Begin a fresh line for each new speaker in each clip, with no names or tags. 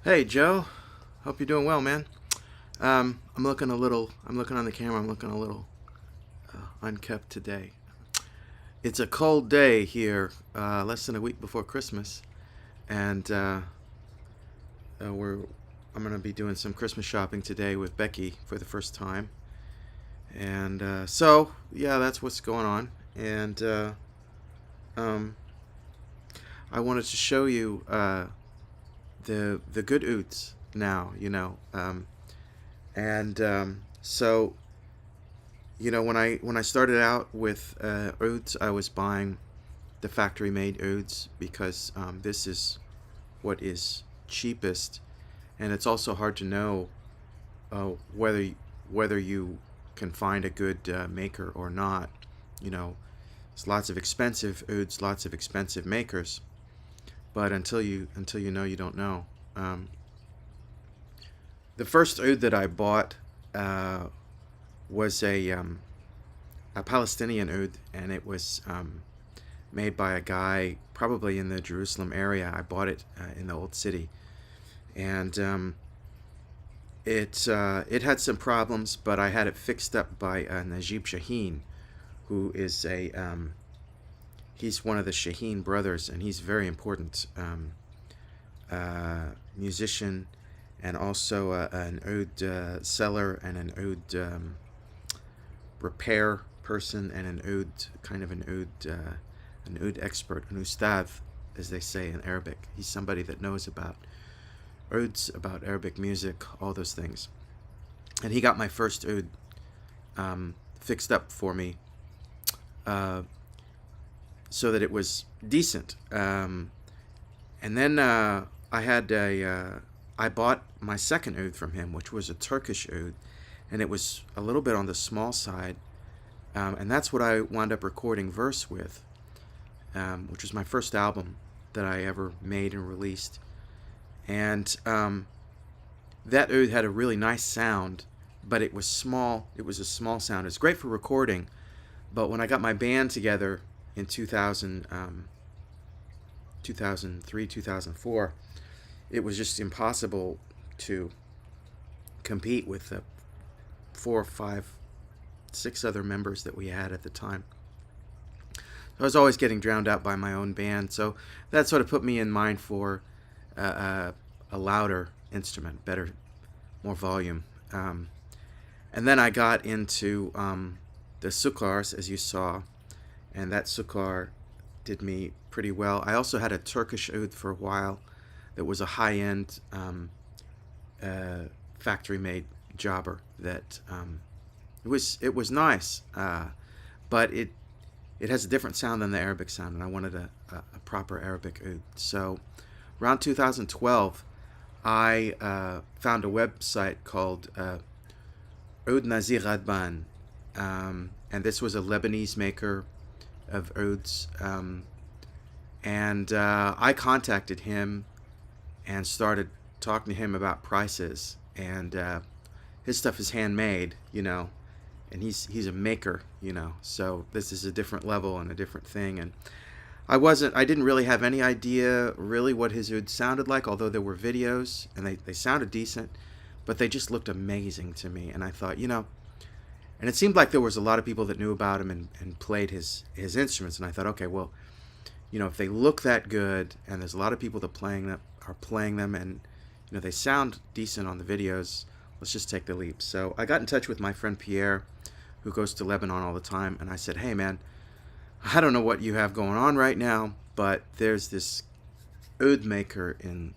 Hey Joe, hope you're doing well, man. I'm looking a little. I'm looking on the camera. I'm looking a little unkept today. It's a cold day here, less than a week before Christmas, and we're. I'm gonna be doing some Christmas shopping today with Becky for the first time, and so yeah, that's what's going on. And um, I wanted to show you the good oots now. So when I started out with ouds, I was buying the factory made ouds because this is what is cheapest, and it's also hard to know uh, whether whether you can find a good maker or not. You know, there's lots of expensive ouds, lots of expensive makers, but until you know, you don't know. Um, the first oud that I bought uh, was a Palestinian oud, and it was made by a guy probably in the Jerusalem area. I bought it in the old city, and it had some problems, but I had it fixed up by Najib Shaheen, who is a he's one of the Shaheen brothers, and he's very important musician, and also an oud seller and an oud repair person and an oud kind of an oud expert, an ustad, as they say in Arabic. He's somebody that knows about ouds, about Arabic music, all those things. And he got my first oud fixed up for me, uh, so that it was decent. And then I bought my second oud from him, which was a Turkish oud, and it was a little bit on the small side. And that's what I wound up recording verse with, which was my first album that I ever made and released. And that oud had a really nice sound, but it was small. It was a small sound. It's great for recording, but when I got my band together in 2003, 2004, it was just impossible to compete with the four, five, six other members that we had at the time. I was always getting drowned out by my own band, so that sort of put me in mind for a louder instrument, better, more volume. And then I got into the sukars, as you saw, and that sukar did me pretty well. I also had a Turkish oud for a while that was a high-end factory-made jobber that it was nice, but it has a different sound than the Arabic sound, and I wanted a proper Arabic oud. So around 2012, I found a website called Oud Nazih Ghadban, and this was a Lebanese maker of ouds, and I contacted him and started talking to him about prices, and his stuff is handmade, and he's a maker, so this is a different level and a different thing. And I didn't really have any idea really what his oud sounded like, although there were videos and they sounded decent, but they just looked amazing to me. And I thought, and it seemed like there was a lot of people that knew about him and played his instruments. And I thought, okay, well, if they look that good and there's a lot of people that are playing them, and they sound decent on the videos, let's just take the leap. So I got in touch with my friend Pierre, who goes to Lebanon all the time, and I said, hey man, I don't know what you have going on right now, but there's this oud maker in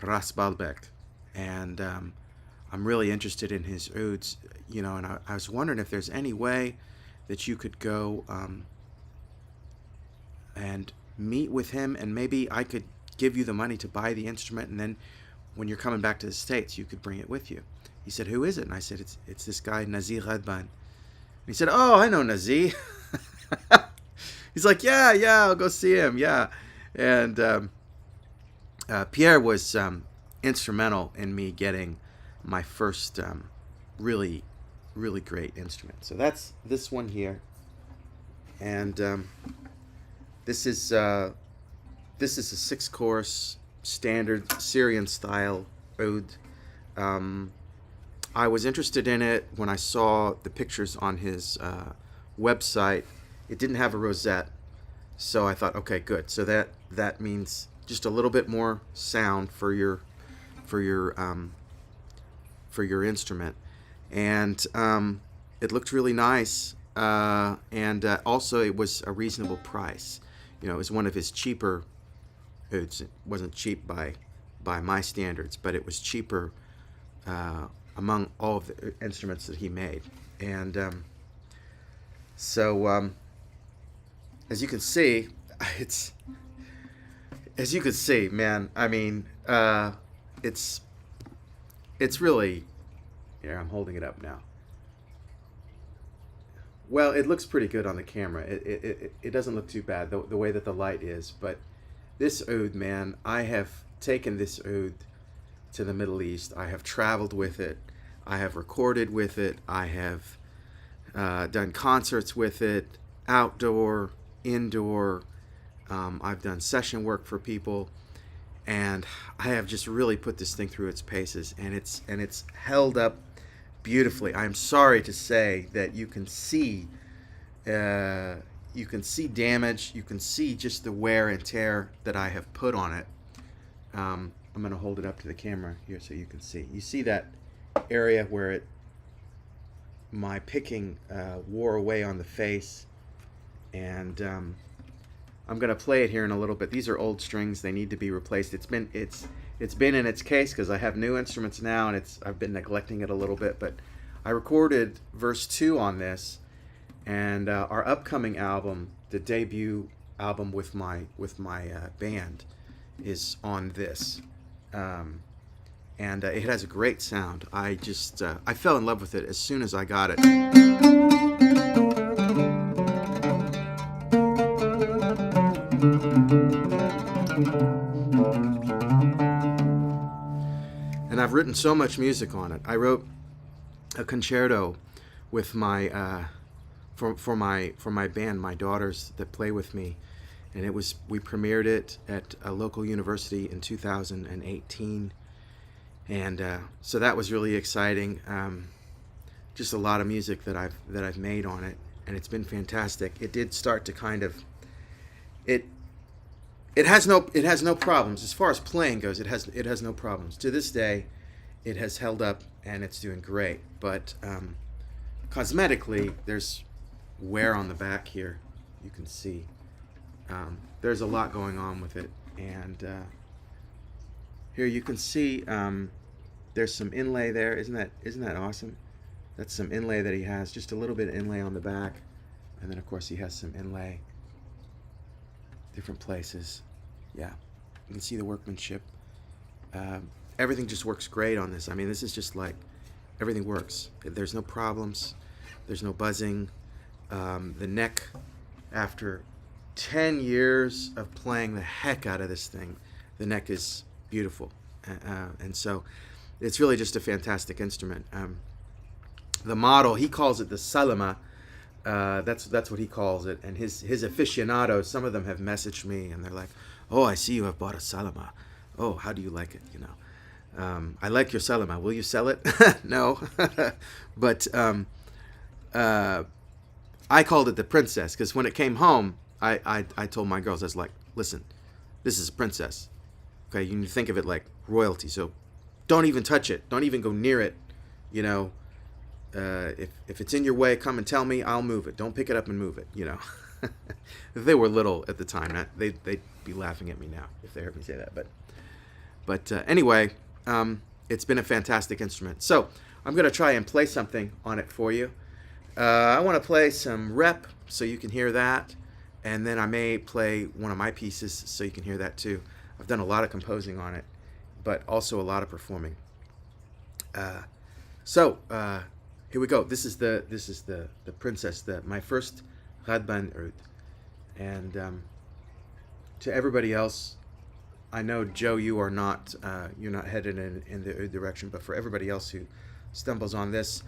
Ras Baalbek, and I'm really interested in his ouds, and I was wondering if there's any way that you could go and meet with him, and maybe I could give you the money to buy the instrument, and then when you're coming back to the States, you could bring it with you. He said, who is it? And I said, it's this guy, Nazih Ghadban. And he said, oh, I know Nazih. He's like, yeah, I'll go see him, yeah. And Pierre was instrumental in me getting my first really, really great instrument. So that's this one here. And this is a 6 course standard Syrian style oud. I was interested in it when I saw the pictures on his website. It didn't have a rosette, so I thought, okay, good. So that means just a little bit more sound for your for your for your instrument, and it looked really nice. And also, it was a reasonable price. You know, it was one of his cheaper. It wasn't cheap by my standards, but it was cheaper among all of the instruments that he made. And so, as you can see, it's as you can see, man. I mean, it's really. Here, I'm holding it up now. Well, it looks pretty good on the camera. It doesn't look too bad the way that the light is. But this oud, man, I have taken this oud to the Middle East. I have traveled with it. I have recorded with it. I have done concerts with it, outdoor, indoor. I've done session work for people, and I have just really put this thing through its paces, and it's held up beautifully. I'm sorry to say that you can see damage. You can see just the wear and tear that I have put on it. I'm going to hold it up to the camera here so you can see. You see that area where my picking wore away on the face, and I'm going to play it here in a little bit. These are old strings. They need to be replaced. It's been in its case because I have new instruments now, and I've been neglecting it a little bit. But I recorded verse 2 on this, and our upcoming album, the debut album with my band, is on this, and it has a great sound. I fell in love with it as soon as I got it. And I've written so much music on it. I wrote a concerto with my for my band, my daughters that play with me, and we premiered it at a local university in 2018, and so that was really exciting. Just a lot of music that I've made on it, and it's been fantastic. It did start to kind of it has no problems as far as playing goes. It has no problems to this day. It has held up and it's doing great. But cosmetically, there's wear on the back here. You can see there's a lot going on with it, and here you can see there's some inlay there. Isn't that awesome? That's some inlay that he has. Just a little bit of inlay on the back, and then of course he has some inlay different places. Yeah, you can see the workmanship. Everything just works great on this. I mean, this is just like everything works. There's no problems. There's no buzzing. The neck, after 10 years of playing the heck out of this thing, the neck is beautiful, and so it's really just a fantastic instrument. The model, he calls it the Salama. That's what he calls it, and his aficionados, some of them have messaged me and they're like, "Oh, I see you have bought a Salama. Oh, how do you like it? You know, I like your Salama. Will you sell it?" No, but I called it the Princess because when it came home, I told my girls, I was like, "Listen, this is a princess. Okay, you need to think of it like royalty. So don't even touch it. Don't even go near it. You know." If it's in your way, come and tell me. I'll move it. Don't pick it up and move it. You know, if they were little at the time, they'd be laughing at me now if they heard me say that. But anyway, it's been a fantastic instrument. So I'm gonna try and play something on it for you. I want to play some rep so you can hear that, and then I may play one of my pieces so you can hear that too. I've done a lot of composing on it, but also a lot of performing. Here we go. This is the Princess, my first Ghadban oud. And to everybody else, I know, Joe, you're not headed in the oud direction, but for everybody else who stumbles on this,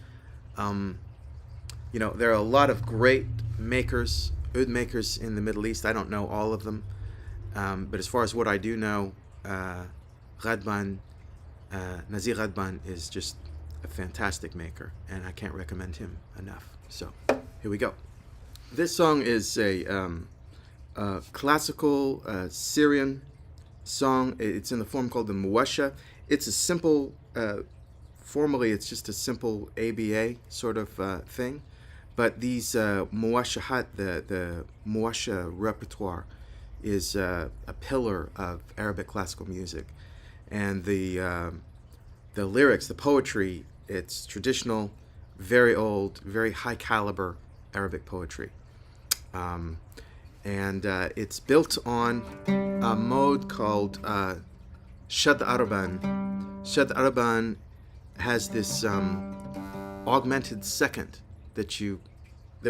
there are a lot of great makers, oud makers in the Middle East. I don't know all of them, but as far as what I do know, uh, Ghadban, Nazih Ghadban is just a fantastic maker, and I can't recommend him enough. So here we go. This song is a classical Syrian song. It's in the form called the muwasha. It's a simple, formally it's just a simple ABA sort of thing. But these muwashahat, the muwasha repertoire, is a pillar of Arabic classical music. And the lyrics, the poetry, it's traditional, very old, very high caliber Arabic poetry. And it's built on a mode called Shad Araban. Shad Araban has this augmented second that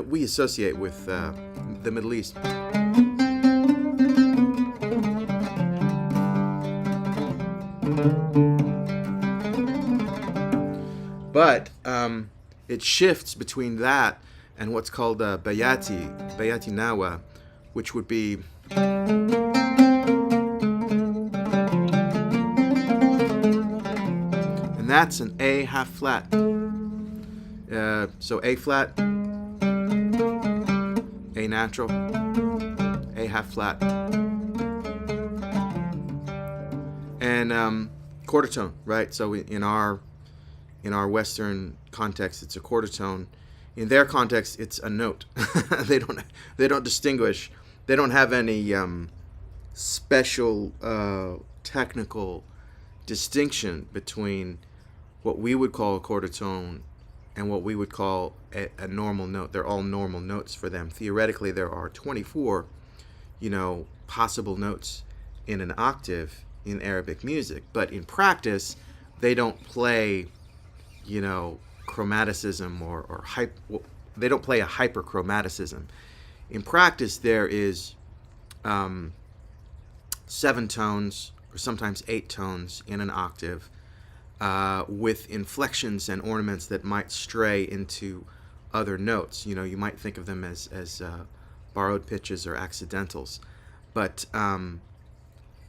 we associate with the Middle East. But it shifts between that and what's called bayati nawa, which would be and that's an A half flat. So A flat, A natural, A half flat, and quarter tone, right? So in our Western context, it's a quarter tone. In their context, it's a note. They don't distinguish. They don't have any special technical distinction between what we would call a quarter tone and what we would call a normal note. They're all normal notes for them. Theoretically, there are 24, possible notes in an octave in Arabic music. But in practice, they don't play, chromaticism or they don't play a hyperchromaticism. In practice, there is 7 tones or sometimes 8 tones in an octave, with inflections and ornaments that might stray into other notes. You might think of them as borrowed pitches or accidentals, but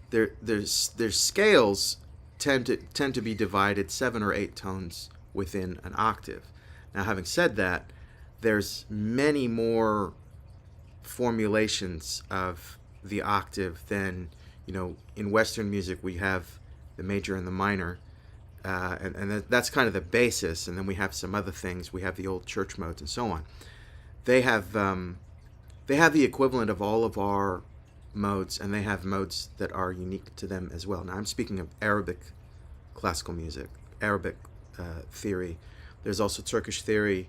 their scales tend to be divided 7 or 8 tones within an octave. Now, having said that, there's many more formulations of the octave than, in Western music we have the major and the minor, and that's kind of the basis, and then we have some other things. We have the old church modes and so on. They have the equivalent of all of our modes, and they have modes that are unique to them as well. Now, I'm speaking of Arabic classical music, Arabic theory. There's also Turkish theory,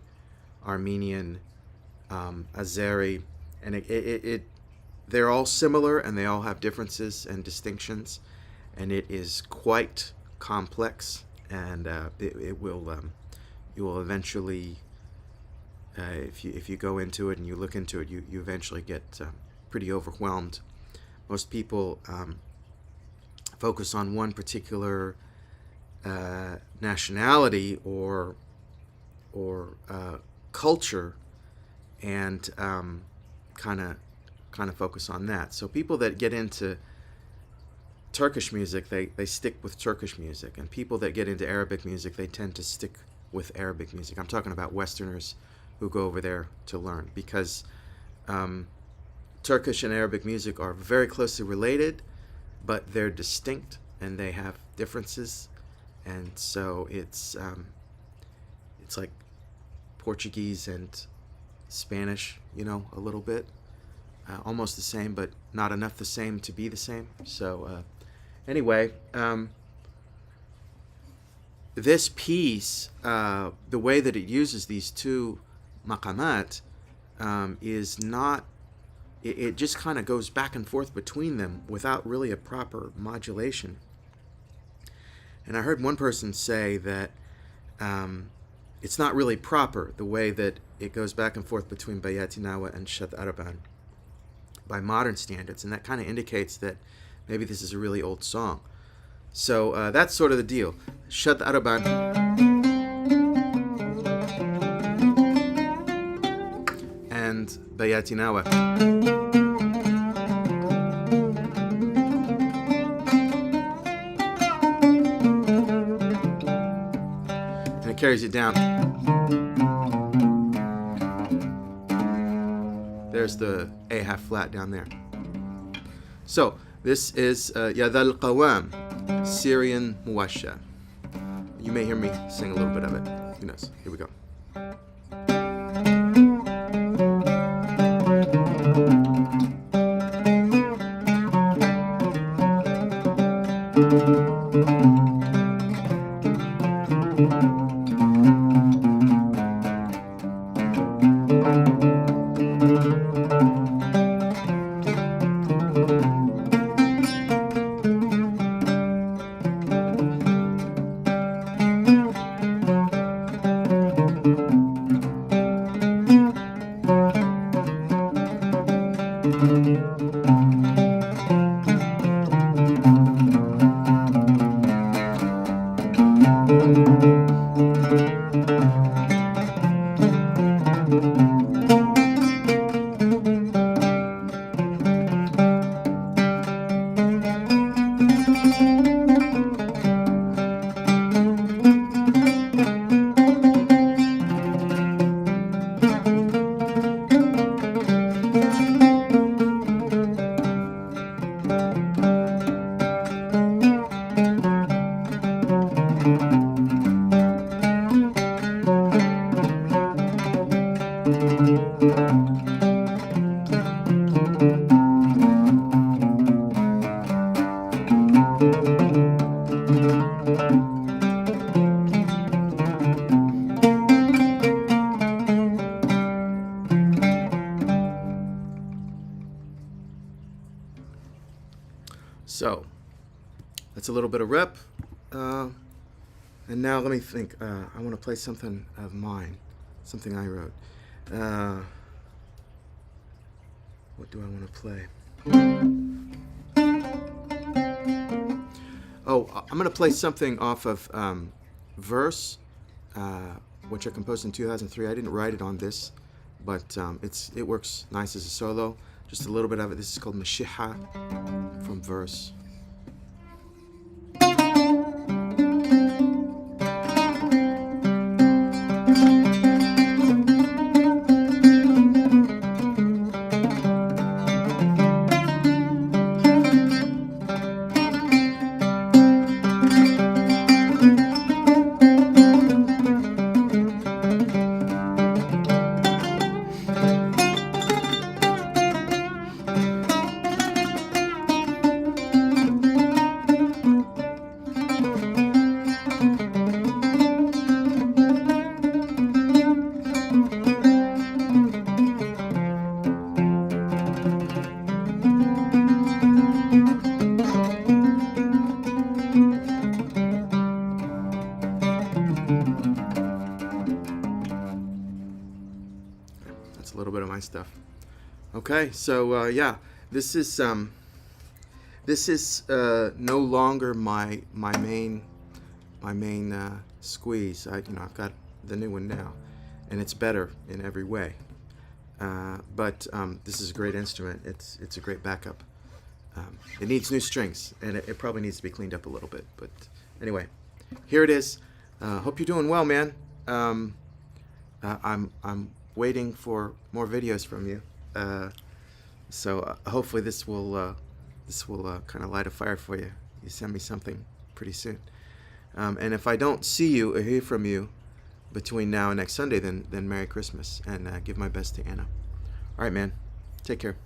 Armenian, Azeri, and they're all similar, and they all have differences and distinctions, and it is quite complex, and you will eventually, if you go into it and you look into it, you eventually get pretty overwhelmed. Most people focus on one particular nationality or culture, and kind of focus on that. So people that get into Turkish music, they stick with Turkish music, and people that get into Arabic music, they tend to stick with Arabic music. I'm talking about Westerners who go over there to learn, because Turkish and Arabic music are very closely related, but they're distinct and they have differences, and so it's like Portuguese and Spanish, a little bit, almost the same, but not enough the same to be the same. So anyway, this piece, the way that it uses these two maqamat, is not, it just kind of goes back and forth between them without really a proper modulation. And I heard one person say that it's not really proper, the way that it goes back and forth between Bayati Nawa and Shad Araban by modern standards, and that kind of indicates that maybe this is a really old song. So that's sort of the deal. Shad Araban and Bayati Nawa. carries it down. There's the A half flat down there. So this is Ya Dhal Qawam, Syrian Muwashsha. You may hear me sing a little bit of it. Who knows? Here we go. So that's a little bit of rep, and now let me think. I want to play something of mine, something I wrote. What do I want to play? Oh, I'm going to play something off of Verse, which I composed in 2003. I didn't write it on this, but it works nice as a solo. Just a little bit of it. This is called Mashiha from Verse. That's a little bit of my stuff. Okay, so yeah, this is no longer my main squeeze. I've got the new one now, and it's better in every way. But this is a great instrument. It's a great backup. It needs new strings, and it probably needs to be cleaned up a little bit. But anyway, here it is. Hope you're doing well, man. I'm waiting for more videos from you. So hopefully this will kind of light a fire for you. You send me something pretty soon. And if I don't see you or hear from you between now and next Sunday, then Merry Christmas, and give my best to Anna. All right, man. Take care.